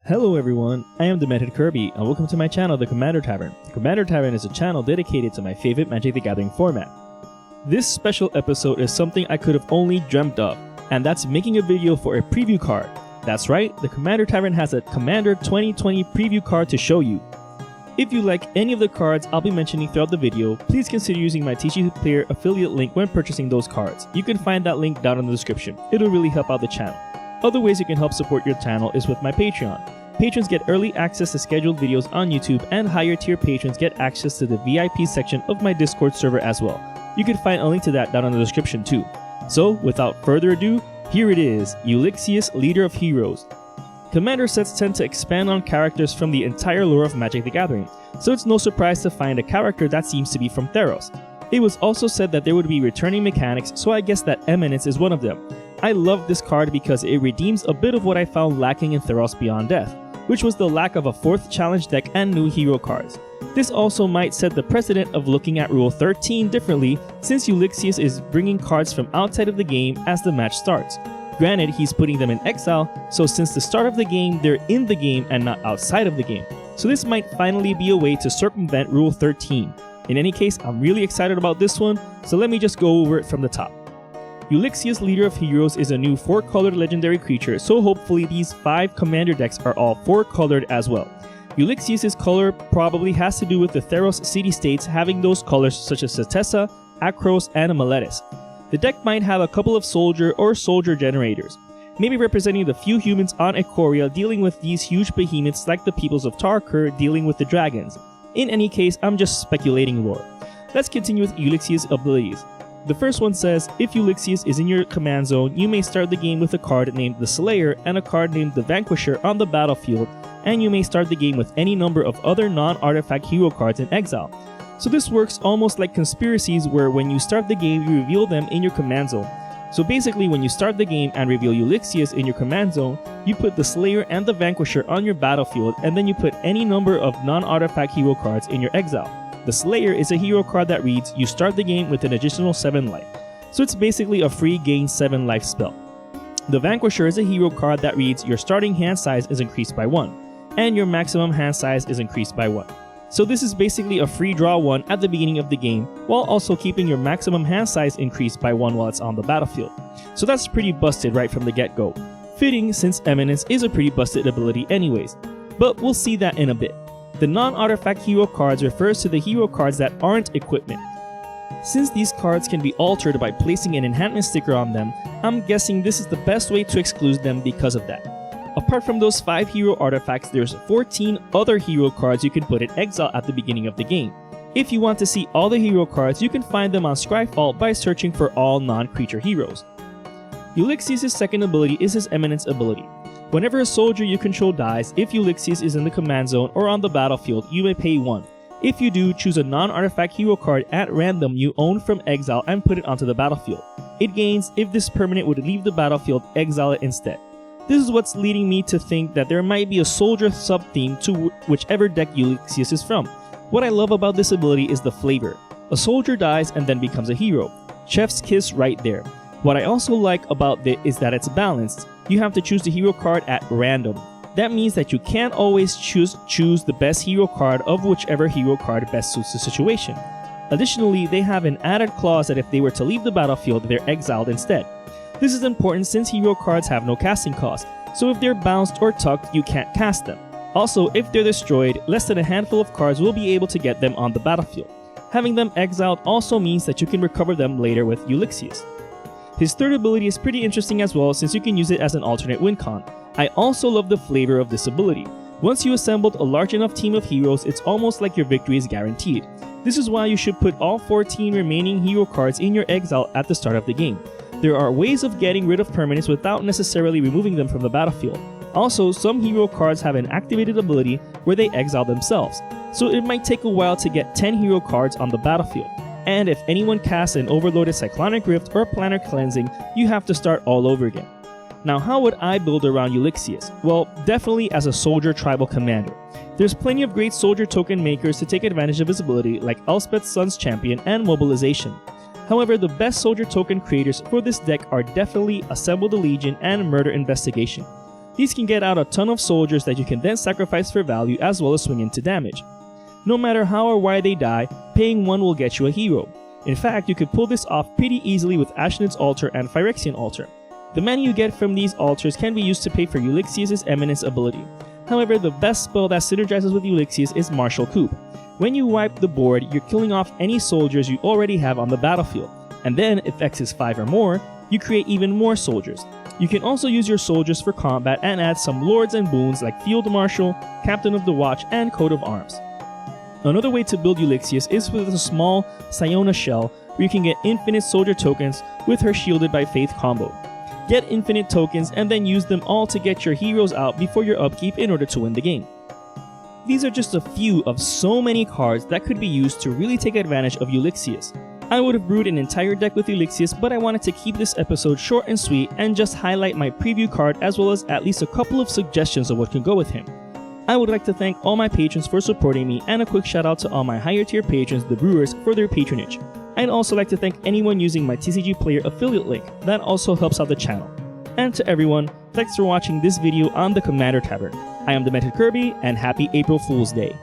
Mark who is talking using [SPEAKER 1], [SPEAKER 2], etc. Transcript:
[SPEAKER 1] Hello everyone, I am Demented Kirby, and welcome to my channel, The Commander Tavern. The Commander Tavern is a channel dedicated to my favorite Magic the Gathering format. This special episode is something I could have only dreamt of, and that's making a video for a preview card. That's right, the Commander Tavern has a Commander 2020 preview card to show you. If you like any of the cards I'll be mentioning throughout the video, please consider using my TCG Player affiliate link when purchasing those cards. You can find that link down in the description. It'll really help out the channel. Other ways you can help support your channel is with my Patreon. Patrons get early access to scheduled videos on YouTube, and higher tier patrons get access to the VIP section of my Discord server as well. You can find a link to that down in the description too. So, without further ado, here it is, Ulixeus, Leader of Heroes. Commander sets tend to expand on characters from the entire lore of Magic the Gathering, so it's no surprise to find a character that seems to be from Theros. It was also said that there would be returning mechanics, so I guess that Eminence is one of them. I love this card because it redeems a bit of what I found lacking in Theros Beyond Death, which was the lack of a 4th challenge deck and new hero cards. This also might set the precedent of looking at Rule 13 differently, since Ulixeus is bringing cards from outside of the game as the match starts. Granted, he's putting them in exile, so since the start of the game, they're in the game and not outside of the game. So this might finally be a way to circumvent Rule 13. In any case, I'm really excited about this one, so let me just go over it from the top. Ulixeus, Leader of Heroes is a new 4-colored legendary creature, so hopefully these 5 commander decks are all 4-colored as well. Ulixeus' color probably has to do with the Theros city-states having those colors such as Setessa, Akros, and Meletis. The deck might have a couple of soldier or soldier generators, maybe representing the few humans on Ikoria dealing with these huge behemoths like the peoples of Tarkir dealing with the dragons. In any case, I'm just speculating lore. Let's continue with Ulixeus' abilities. The first one says, if Ulixeus is in your command zone, you may start the game with a card named the Slayer and a card named the Vanquisher on the battlefield, and you may start the game with any number of other non-artifact hero cards in exile. So this works almost like conspiracies, where when you start the game you reveal them in your command zone. So basically, when you start the game and reveal Ulixeus in your command zone, you put the Slayer and the Vanquisher on your battlefield, and then you put any number of non-artifact hero cards in your exile. The Slayer is a hero card that reads, you start the game with an additional 7 life. So it's basically a free gain 7 life spell. The Vanquisher is a hero card that reads, your starting hand size is increased by 1, and your maximum hand size is increased by 1. So this is basically a free draw 1 at the beginning of the game, while also keeping your maximum hand size increased by 1 while it's on the battlefield. So that's pretty busted right from the get-go. Fitting, since Eminence is a pretty busted ability anyways, but we'll see that in a bit. The non-artifact hero cards refers to the hero cards that aren't equipment. Since these cards can be altered by placing an enhancement sticker on them, I'm guessing this is the best way to exclude them because of that. Apart from those 5 hero artifacts, there's 14 other hero cards you can put in exile at the beginning of the game. If you want to see all the hero cards, you can find them on Scryfall by searching for all non-creature heroes. Ulixeus' second ability is his Eminence ability. Whenever a soldier you control dies, if Ulixeus is in the command zone or on the battlefield, you may pay 1. If you do, choose a non-artifact hero card at random you own from exile and put it onto the battlefield. It gains if this permanent would leave the battlefield, exile it instead. This is what's leading me to think that there might be a soldier sub-theme to whichever deck Ulixeus is from. What I love about this ability is the flavor. A soldier dies and then becomes a hero. Chef's kiss right there. What I also like about it is that it's balanced. You have to choose the hero card at random. That means that you can't always choose the best hero card of whichever hero card best suits the situation. Additionally, they have an added clause that if they were to leave the battlefield, they're exiled instead. This is important since hero cards have no casting cost, so if they're bounced or tucked, you can't cast them. Also, if they're destroyed, less than a handful of cards will be able to get them on the battlefield. Having them exiled also means that you can recover them later with Ulixeus. His third ability is pretty interesting as well, since you can use it as an alternate win con. I also love the flavor of this ability. Once you assembled a large enough team of heroes, it's almost like your victory is guaranteed. This is why you should put all 14 remaining hero cards in your exile at the start of the game. There are ways of getting rid of permanents without necessarily removing them from the battlefield. Also, some hero cards have an activated ability where they exile themselves, so it might take a while to get 10 hero cards on the battlefield. And if anyone casts an overloaded Cyclonic Rift or Planar Cleansing, you have to start all over again. Now, how would I build around Ulixeus? Well, definitely as a soldier tribal commander. There's plenty of great soldier token makers to take advantage of his ability, like Elspeth's Son's Champion and Mobilization. However, the best soldier token creators for this deck are definitely Assemble the Legion and Murder Investigation. These can get out a ton of soldiers that you can then sacrifice for value as well as swing into damage. No matter how or why they die, paying 1 will get you a hero. In fact, you could pull this off pretty easily with Ashnod's Altar and Phyrexian Altar. The mana you get from these altars can be used to pay for Ulixeus' Eminence ability. However, the best spell that synergizes with Ulixeus is Martial Coup. When you wipe the board, you're killing off any soldiers you already have on the battlefield, and then, if X is 5 or more, you create even more soldiers. You can also use your soldiers for combat and add some lords and boons like Field Marshal, Captain of the Watch, and Coat of Arms. Another way to build Ulixeus is with a small Siona shell where you can get infinite soldier tokens with her Shielded by Faith combo. Get infinite tokens and then use them all to get your heroes out before your upkeep in order to win the game. These are just a few of so many cards that could be used to really take advantage of Ulixeus. I would have brewed an entire deck with Ulixeus, but I wanted to keep this episode short and sweet and just highlight my preview card as well as at least a couple of suggestions of what can go with him. I would like to thank all my patrons for supporting me, and a quick shout out to all my higher tier patrons, the brewers, for their patronage. I'd also like to thank anyone using my TCG Player affiliate link, that also helps out the channel. And to everyone, thanks for watching this video on the Commander Tavern. I am Demented Kirby, and happy April Fool's Day.